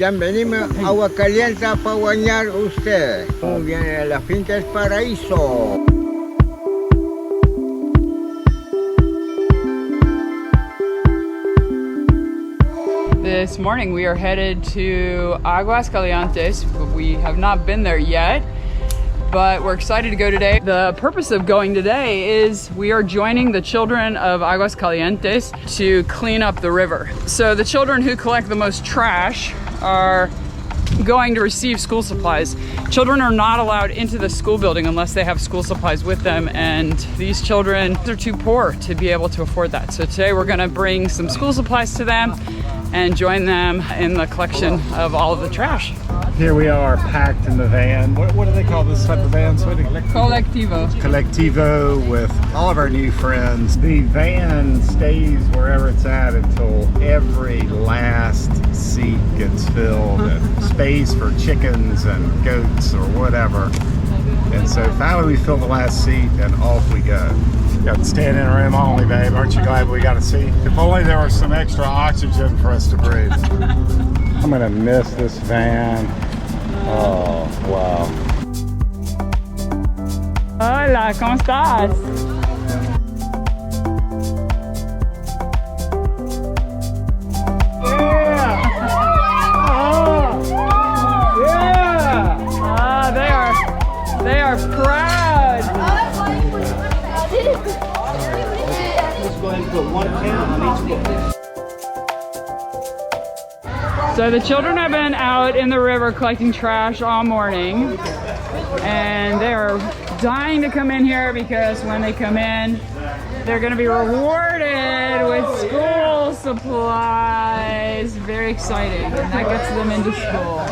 Ya venimos agua caliente para bañar usted. Muy bien, la finca es paraíso. This morning we are headed to Aguas Calientes. We have not been there yet, but we're excited to go today. The purpose of going today is we are joining the children of Aguas Calientes to clean up the river. So the children who collect the most trash are going to receive school supplies. Children are not allowed into the school building unless they have school supplies with them, and these children are too poor to be able to afford that. So today we're gonna bring some school supplies to them and join them in the collection of all of the trash. Here we are packed in the van. What do they call this type of van? Colectivo. Colectivo with all of our new friends. The van stays wherever it's at until every last seat gets filled and space for chickens and goats or whatever. And so finally we fill the last seat and off we go. Got standing room only, babe. Aren't you glad we got a seat? If only there was some extra oxygen for us to breathe. I'm gonna miss this van. Oh, wow. Hola, ¿cómo estás? Yeah! Oh! Yeah! Ah, they are proud. Let's go ahead and put one can on each book. So the children have been out in the river collecting trash all morning, and they are dying to come in here because when they come in, they're going to be rewarded with school supplies. Very exciting, and that gets them into school.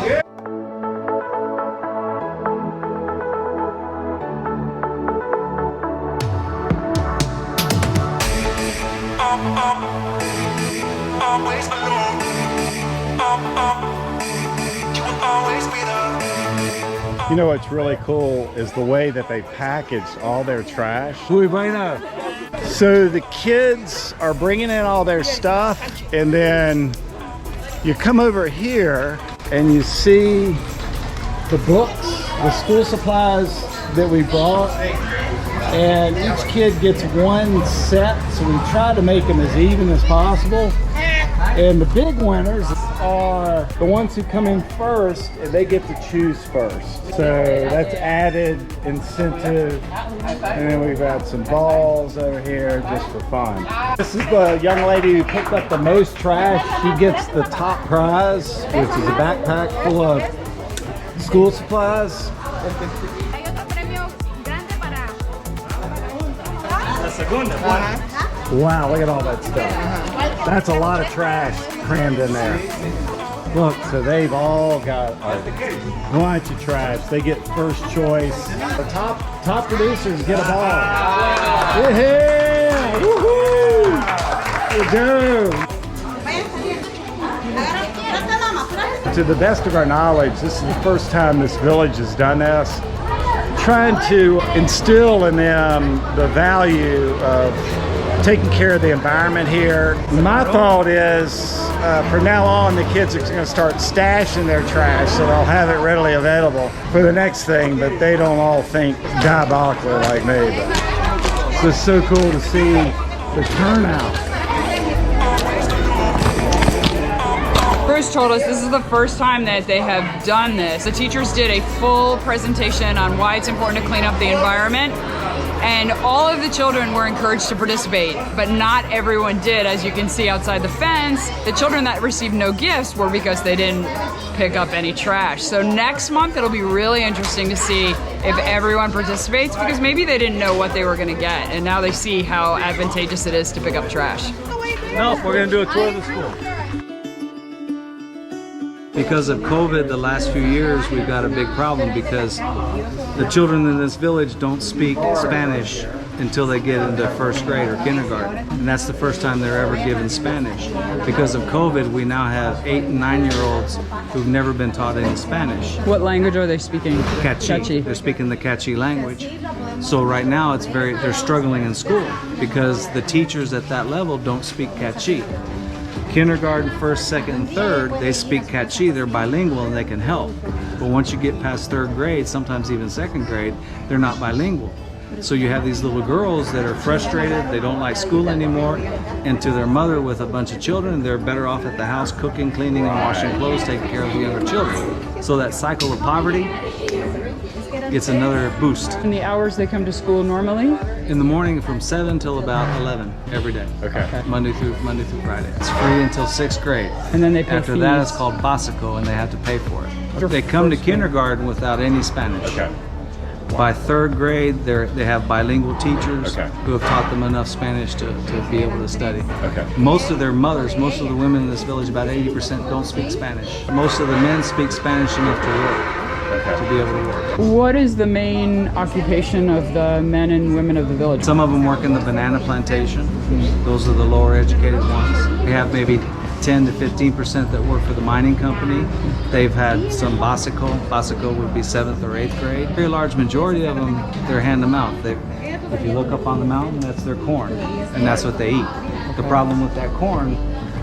Always alone. You will always be there. You know what's really cool is the way that they packaged all their trash. So the kids are bringing in all their stuff, and then you come over here and you see the books, the school supplies that we brought, and each kid gets one set, so we try to make them as even as possible. And the big winners are the ones who come in first, and they get to choose first. So that's added incentive. And then we've got some balls over here just for fun. This is the young lady who picked up the most trash. She gets the top prize, which is a backpack full of school supplies. Wow, look at all that stuff. That's a lot of trash crammed in there. Look, so they've all got a bunch of trash. They get first choice. The top producers get a ball. Yeah! Woohoo! Good job. To the best of our knowledge, this is the first time this village has done this. Trying to instill in them the value of taking care of the environment here. My thought is from now on the kids are going to start stashing their trash so they'll have it readily available for the next thing, but they don't all think diabolically like me. But it's just so cool to see the turnout. Bruce told us this is the first time that they have done this. The teachers did a full presentation on why it's important to clean up the environment, and all of the children were encouraged to participate, but not everyone did. As you can see outside the fence, the children that received no gifts were because they didn't pick up any trash. So next month it'll be really interesting to see if everyone participates, because maybe they didn't know what they were going to get, and now they see how advantageous it is to pick up trash. No, we're going to do a tour of the school. Because of COVID, the last few years, we've got a big problem because the children in this village don't speak Spanish until they get into first grade or kindergarten. And that's the first time they're ever given Spanish. Because of COVID, we now have 8 and 9-year-olds who've never been taught any Spanish. What language are they speaking? Cachi. They're speaking the Cachi language. So right now they're struggling in school because the teachers at that level don't speak Cachi. Kindergarten, first, second, and third, they speak Catchi, they're bilingual and they can help. But once you get past third grade, sometimes even second grade, they're not bilingual. So you have these little girls that are frustrated, they don't like school anymore, and to their mother with a bunch of children, they're better off at the house cooking, cleaning, and washing clothes, taking care of the younger children. So that cycle of poverty gets another boost. And the hours they come to school normally? In the morning from 7 till about 11 every day. Okay. Monday through Friday. It's free until 6th grade. And then they pay After fees. that, it's called básico, and they have to pay for it. They come to kindergarten without any Spanish. Okay. By third grade, they have bilingual teachers Okay. who have taught them enough Spanish to be able to study. Okay. Most of their mothers, most of the women in this village, about 80% don't speak Spanish. Most of the men speak Spanish enough to work, to be able to work. What is the main occupation of the men and women of the village? Some of them work in the banana plantation. Those are the lower educated ones. We have maybe 10 to 15% that work for the mining company. They've had some básico. Básico would be 7th or 8th grade. A very large majority of them, they're hand to mouth. If you look up on the mountain, that's their corn, and that's what they eat. The problem with that corn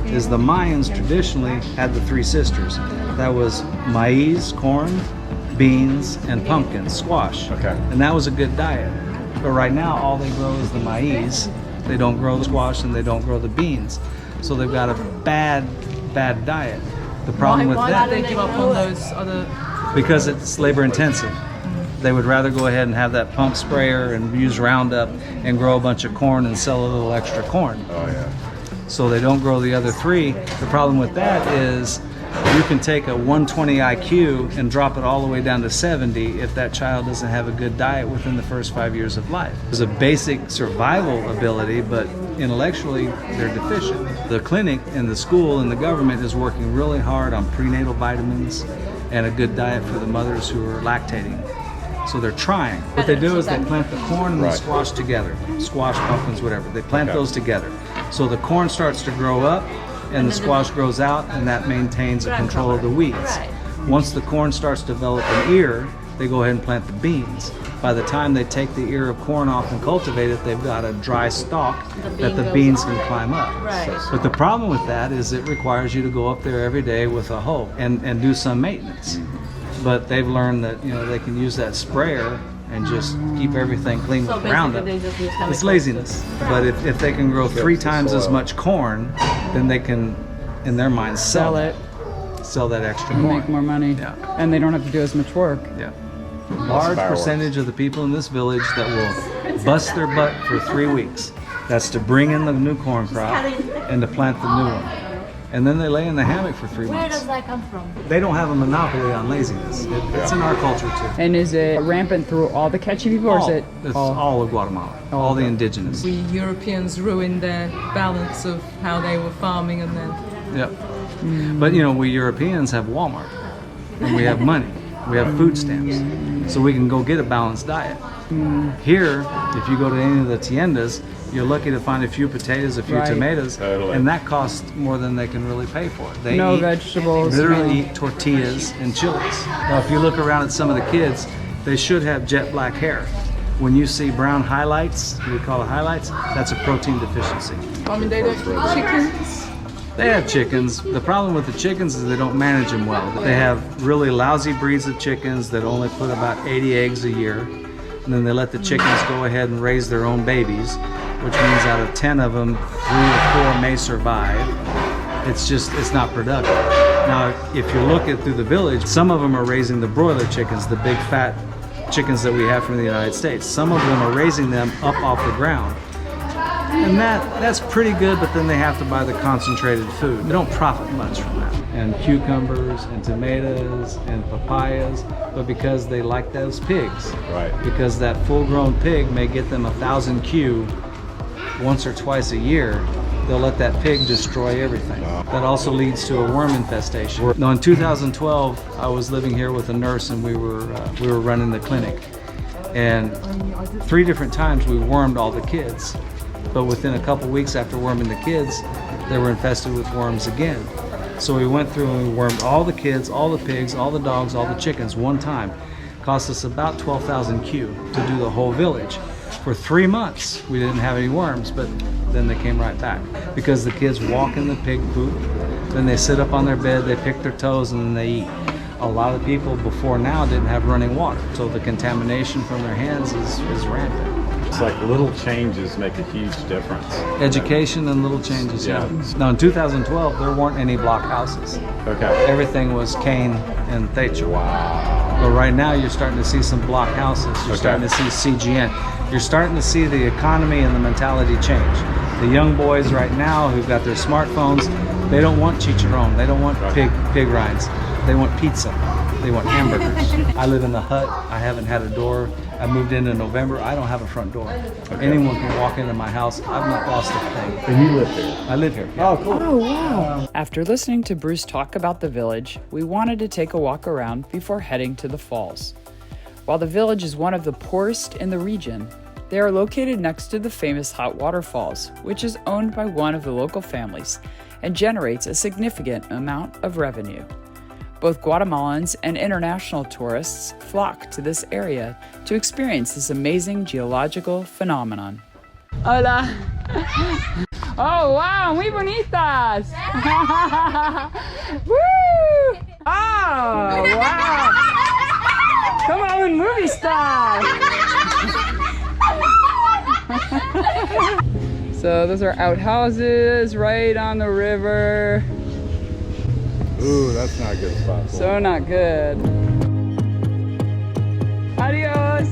is the Mayans traditionally had the three sisters. That was maize, corn, beans, and pumpkins, squash. Okay. And that was a good diet. But right now, all they grow is the maize. They don't grow the squash and they don't grow the beans. So they've got a bad diet. The problem with Why that, did they give up on those other? because it's labor intensive. They would rather go ahead and have that pump sprayer and use Roundup and grow a bunch of corn and sell a little extra corn. Oh yeah. So they don't grow the other three. The problem with that is you can take a 120 IQ and drop it all the way down to 70 if that child doesn't have a good diet within the first 5 years of life. There's a basic survival ability, but intellectually they're deficient. The clinic and the school and the government is working really hard on prenatal vitamins and a good diet for the mothers who are lactating. So they're trying. What they do is they plant the corn and the Right. squash together. Squash, pumpkins, whatever. They plant those together. So the corn starts to grow up and the squash grows out, and that maintains a control of the weeds. Once the corn starts to develop an ear, they go ahead and plant the beans. By the time they take the ear of corn off and cultivate it, they've got a dry stalk that the beans can climb up. But the problem with that is it requires you to go up there every day with a hoe and do some maintenance. But they've learned that they can use that sprayer and just keep everything clean with Roundup. It's laziness. But if they can grow 3 times as much corn, then they can, in their minds, sell that extra And corn. make more money. Yeah. And they don't have to do as much work. Yeah. Large fireworks. percentage of the people in this village that will bust their butt for 3 weeks. That's to bring in the new corn crop and to plant the new one. And then they lay in the hammock for 3 Where months. does that come from? They don't have a monopoly on laziness. It's in our culture too. And is it rampant through all the Catchy people, or is it It's all of Guatemala, all the indigenous. We Europeans ruined their balance of how they were farming, and then Yep. But we Europeans have Walmart, and we have money, we have food stamps, so we can go get a balanced diet. Here, if you go to any of the tiendas, you're lucky to find a few potatoes, a few Right. tomatoes, Totally. and that costs more than they can really pay for. They no eat, vegetables? literally no- eat tortillas and chilies. Now, if you look around at some of the kids, they should have jet black hair. When you see brown highlights, we call it highlights, that's a protein deficiency. I mean they don't eat chickens. They have chickens. The problem with the chickens is they don't manage them well. They have really lousy breeds of chickens that only put about 80 eggs a year. And then they let the chickens go ahead and raise their own babies, which means out of 10 of them, 3 or 4 may survive. It's not productive. Now, if you look at through the village, some of them are raising the broiler chickens, the big fat chickens that we have from the United States. Some of them are raising them up off the ground. And that's pretty good, but then they have to buy the concentrated food. They don't profit much from that. And cucumbers and tomatoes and papayas, but because they like those pigs. Right. Because that full-grown pig may get them 1,000 Q once or twice a year, they'll let that pig destroy everything. That also leads to a worm infestation. Now, in 2012, I was living here with a nurse, and we were running the clinic. And 3 different times we wormed all the kids. But within a couple weeks after worming the kids, they were infested with worms again. So we went through and we wormed all the kids, all the pigs, all the dogs, all the chickens one time. Cost us about 12,000 Q to do the whole village. For 3 months, we didn't have any worms, but then they came right back. Because the kids walk in the pig poop, then they sit up on their bed, they pick their toes, and then they eat. A lot of people before now didn't have running water, so the contamination from their hands is rampant. It's like little changes make a huge difference. Education and little changes, yeah. Now in 2012, there weren't any block houses. Okay. Everything was cane and techo. Wow. But right now you're starting to see some block houses. You're starting to see CGN. You're starting to see the economy and the mentality change. The young boys right now who've got their smartphones, they don't want chicharron. They don't want pig rinds. They want pizza. They want hamburgers. I live in a hut. I haven't had a door. I moved in November. I don't have a front door. Anyone can walk into my house. I've not lost a thing. And you live here? I live here. Yeah. Oh, cool. Oh, wow. After listening to Bruce talk about the village, we wanted to take a walk around before heading to the falls. While the village is one of the poorest in the region, they are located next to the famous hot water falls, which is owned by one of the local families and generates a significant amount of revenue. Both Guatemalans and international tourists flock to this area to experience this amazing geological phenomenon. Hola! Oh, wow, muy bonitas! Woo! Oh, wow! Come on, movie star! So those are outhouses right on the river. Ooh, that's not a good spot. So not good. Adios!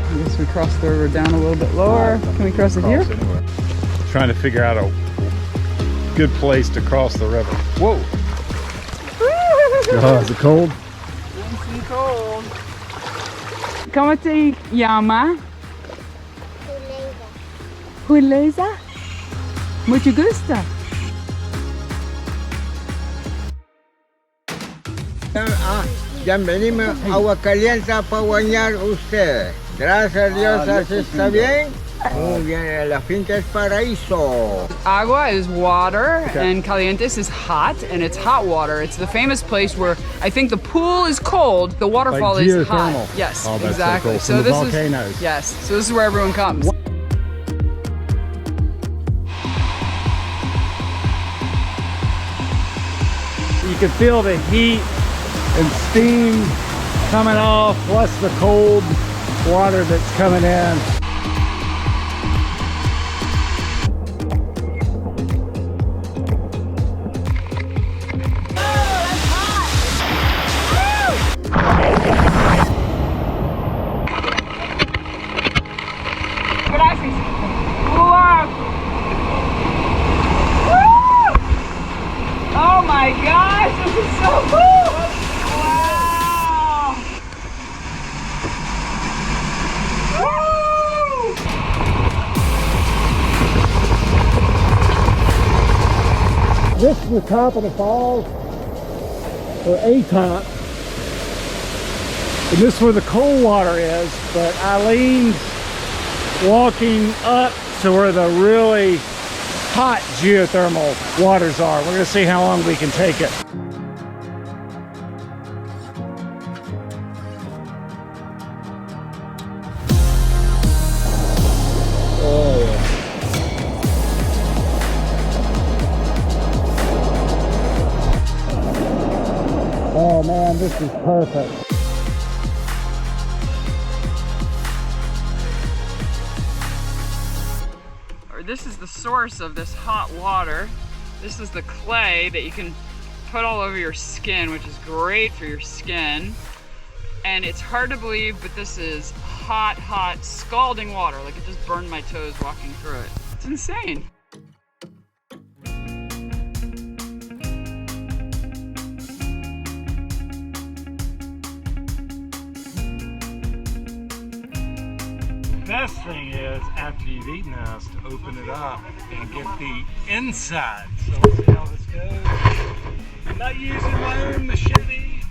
I guess we cross the river down a little bit lower. Can we cross it here? Anywhere. Trying to figure out a good place to cross the river. Whoa! Oh, is it cold? Nice and cold. ¿Cómo te llama? Juleza. Mucho gusto. Ya venimos agua caliente para bañar usted. Gracias a Dios, así está bien. Muy bien, la finca es paraíso. Agua is water and calientes is hot, and it's hot water. It's the famous place where I think the pool is cold, the waterfall Like is geothermal. hot. Yes, Oh, that's exactly. so cool. From the this volcanoes. is yes. So this is where everyone comes. You can feel the heat and steam coming off, plus the cold water that's coming in. Oh my gosh, this is so cool! Wow! Woo! This is the top of the falls, or a top. And this is where the cold water is, but Eileen's walking up to where the really hot geothermal waters are. We're gonna see how long we can take it. Oh man, this is perfect. This is the source of this hot water. This is the clay that you can put all over your skin, which is great for your skin. And it's hard to believe, but this is hot, hot, scalding water. Like it just burned my toes walking through it. It's insane. Best thing is, after you've eaten this, to open it up and get the inside. So let's see how this goes. I'm not using my own machete,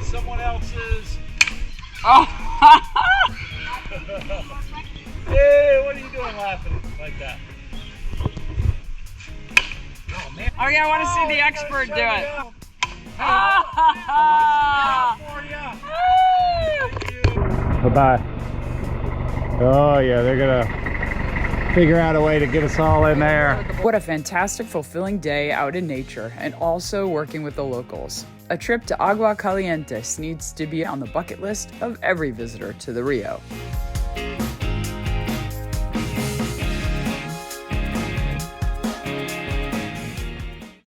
someone else's. Oh! Hey, what are you doing laughing like that? Oh man. Okay, I want to see the expert do it. Hey, for ya. Thank you. Bye-bye. Oh yeah, they're gonna figure out a way to get us all in there. What a fantastic, fulfilling day out in nature and also working with the locals. A trip to Agua Calientes needs to be on the bucket list of every visitor to the Rio.